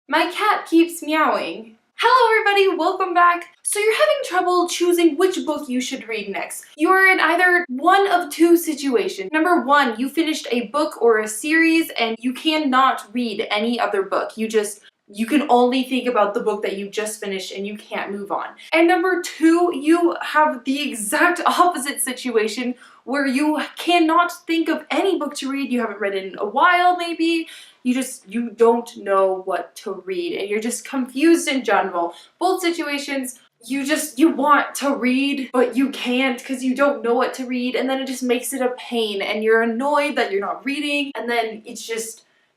My cat keeps meowing. Hello everybody, welcome back. So you're having trouble choosing which book you should read next. You're in either one of two situations. Number one, you finished a book or a series and you cannot read any other book. You can only think about the book that you just finished and you can't move on. And number two, you have the exact opposite situation where you cannot think of any book to read. You haven't read it in a while maybe. You don't know what to read and you're just confused in general. Both situations, you want to read, but you can't because you don't know what to read, and then it just makes it a pain and you're annoyed that you're not reading, and then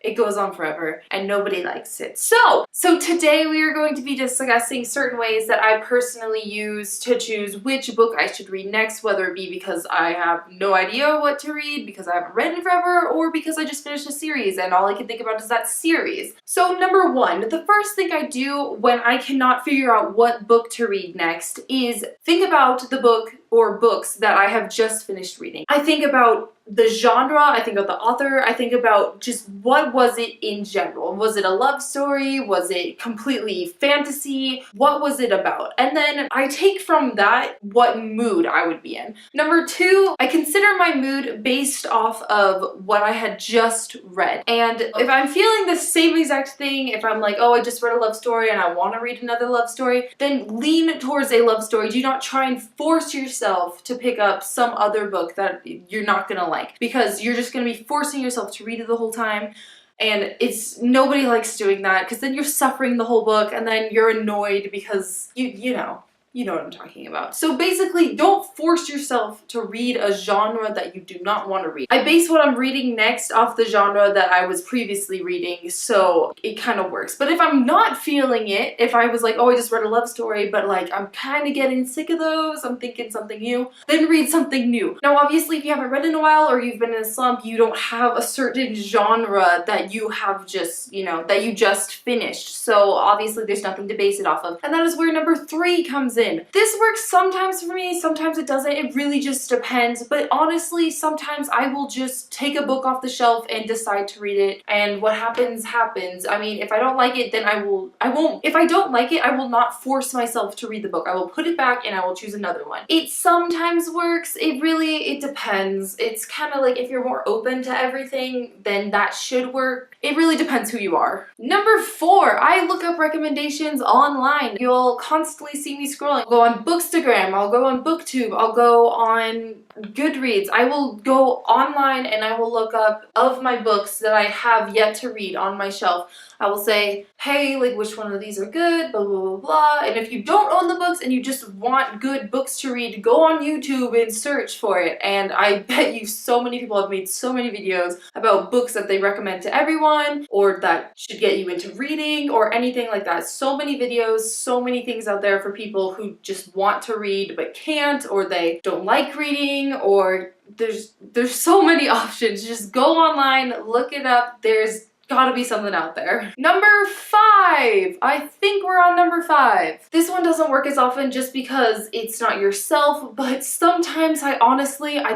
it goes on forever and nobody likes it. So today we are going to be discussing certain ways that I personally use to choose which book I should read next, whether it be because I have no idea what to read, because I haven't read in forever, or because I just finished a series and all I can think about is that series. So number one, the first thing I do when I cannot figure out what book to read next is think about the book or books that I have just finished reading. I think about the genre, I think about the author, I think about just what was it in general. Was it a love story? Was it completely fantasy? What was it about? And then I take from that what mood I would be in. Number two, I consider my mood based off of what I had just read. And if I'm feeling the same exact thing, if I'm like, oh, I just read a love story and I want to read another love story, then lean towards a love story. Do not try and force yourself to pick up some other book that you're not gonna like, because you're just gonna be forcing yourself to read it the whole time. And nobody likes doing that, because then you're suffering the whole book and then you're annoyed because you know what I'm talking about. So basically, don't force yourself to read a genre that you do not want to read. I base what I'm reading next off the genre that I was previously reading, so it kind of works. But if I'm not feeling it, if I was like, oh, I just read a love story, but like I'm kind of getting sick of those, I'm thinking something new, then read something new. Now, obviously, if you haven't read in a while or you've been in a slump, you don't have a certain genre that you have just, that you just finished. So obviously, there's nothing to base it off of. And that is where number three comes in. This works sometimes for me, sometimes it doesn't. It really just depends. But honestly, sometimes I will just take a book off the shelf and decide to read it. And what happens, happens. I mean, if I don't like it, then I won't. If I don't like it, I will not force myself to read the book. I will put it back and I will choose another one. It sometimes works. It depends. It's kind of like if you're more open to everything, then that should work. It really depends who you are. Number four, I look up recommendations online. You'll constantly see me scrolling. I'll go on Bookstagram, I'll go on BookTube, I'll go on Goodreads. I will go online and I will look up of my books that I have yet to read on my shelf. I will say, hey, like which one of these are good, blah, blah, blah, blah. And if you don't own the books and you just want good books to read, go on YouTube and search for it. And I bet you so many people have made so many videos about books that they recommend to everyone or that should get you into reading or anything like that. So many videos, so many things out there for people who just want to read but can't, or they don't like reading, or there's so many options. Just go online, look it up. There's gotta be something out there. Number five. I think we're on number five. This one doesn't work as often just because it's not yourself, but sometimes I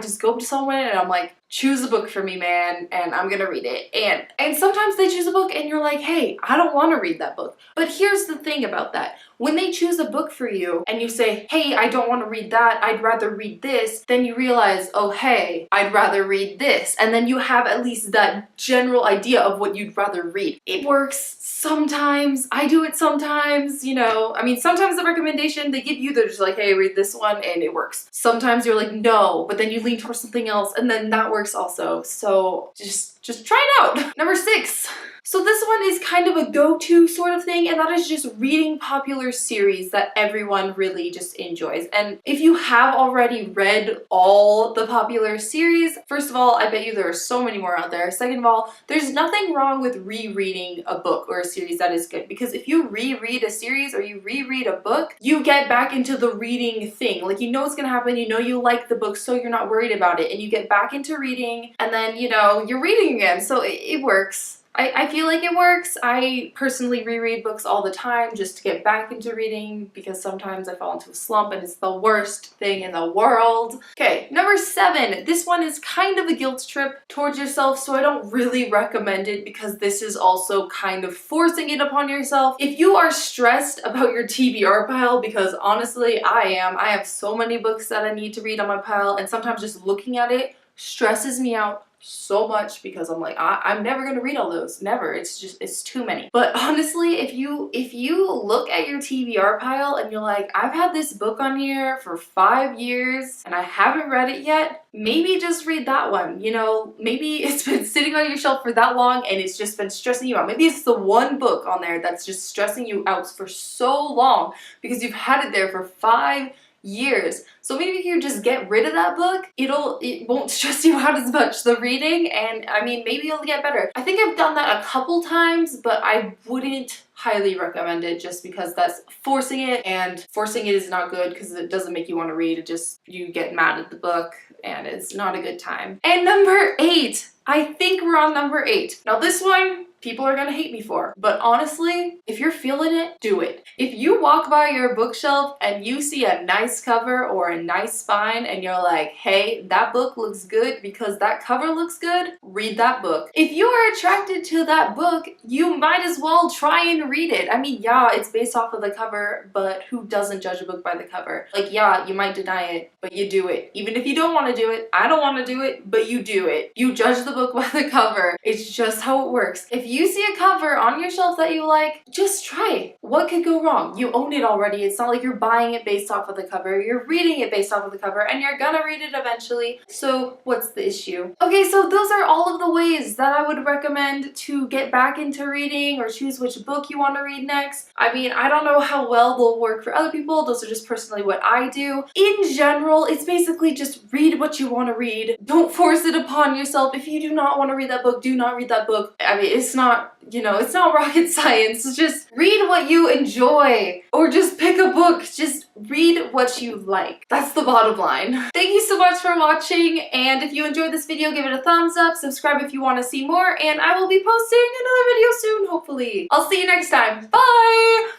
just go up to someone and I'm like, choose a book for me, man, and I'm gonna read it. And sometimes they choose a book and you're like, hey, I don't want to read that book. But here's the thing about that. When they choose a book for you and you say, hey, I don't want to read that, I'd rather read this, then you realize, oh, hey, I'd rather read this. And then you have at least that general idea of what you'd rather read. It works sometimes. I do it sometimes, I mean, sometimes the recommendation they give you, they're just like, hey, read this one, and it works. Sometimes you're like, no, but then you lean towards something else, and then that works also. So just try it out. Number six. So this one is kind of a go-to sort of thing, and that is just reading popular series that everyone really just enjoys. And if you have already read all the popular series, first of all, I bet you there are so many more out there. Second of all, there's nothing wrong with rereading a book or a series that is good, because if you reread a series or you reread a book, you get back into the reading thing. Like, you know what's gonna happen, you know you like the book, so you're not worried about it, and you get back into reading, and then, you're reading again, so it works. I feel like it works. I personally reread books all the time just to get back into reading because sometimes I fall into a slump and it's the worst thing in the world. Okay, number 7. This one is kind of a guilt trip towards yourself, so I don't really recommend it because this is also kind of forcing it upon yourself. If you are stressed about your TBR pile, because honestly I am, I have so many books that I need to read on my pile, and sometimes just looking at it stresses me out so much because I'm like, I'm never gonna read all those. Never. It's too many. But honestly, if you look at your TBR pile and you're like, I've had this book on here for 5 years and I haven't read it yet, maybe just read that one. You know, maybe it's been sitting on your shelf for that long and it's just been stressing you out. Maybe it's the one book on there that's just stressing you out for so long because you've had it there for 5 years. So maybe if you just get rid of that book, it won't stress you out as much, the reading, and I mean, maybe it'll get better. I think I've done that a couple times, but I wouldn't highly recommend it just because that's forcing it, and forcing it is not good because it doesn't make you want to read. It just, you get mad at the book and it's not a good time. And number 8. I think we're on number 8. Now this one, people are gonna hate me for, but honestly, if you're feeling it, do it. If you walk by your bookshelf and you see a nice cover or a nice spine and you're like, hey, that book looks good because that cover looks good, read that book. If you are attracted to that book, you might as well try and read it. I mean, yeah, it's based off of the cover, but who doesn't judge a book by the cover? Like, yeah, you might deny it, but you do it. Even if you don't want to do it, I don't want to do it, but you do it. You judge the book by the cover. It's just how it works. If you see a cover on your shelf that you like, just try it. What could go wrong? You own it already. It's not like you're buying it based off of the cover. You're reading it based off of the cover, and you're gonna read it eventually. So what's the issue? Okay, so those are all of the ways that I would recommend to get back into reading or choose which book you want to read next. I mean, I don't know how well they'll work for other people. Those are just personally what I do. In general, it's basically just read what you want to read. Don't force it upon yourself. If you do not want to read that book, do not read that book. I mean, it's not, you know, it's not rocket science. It's just read what you enjoy, or just pick a book. Just read what you like. That's the bottom line. Thank you so much for watching, and if you enjoyed this video, give it a thumbs up, subscribe if you want to see more, and I will be posting another video soon, hopefully. I'll see you next time. Bye!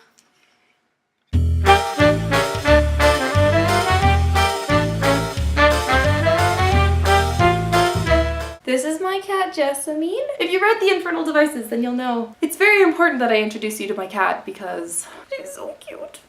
This is my cat, Jessamine. If you read The Infernal Devices, then you'll know. It's very important that I introduce you to my cat because she's so cute.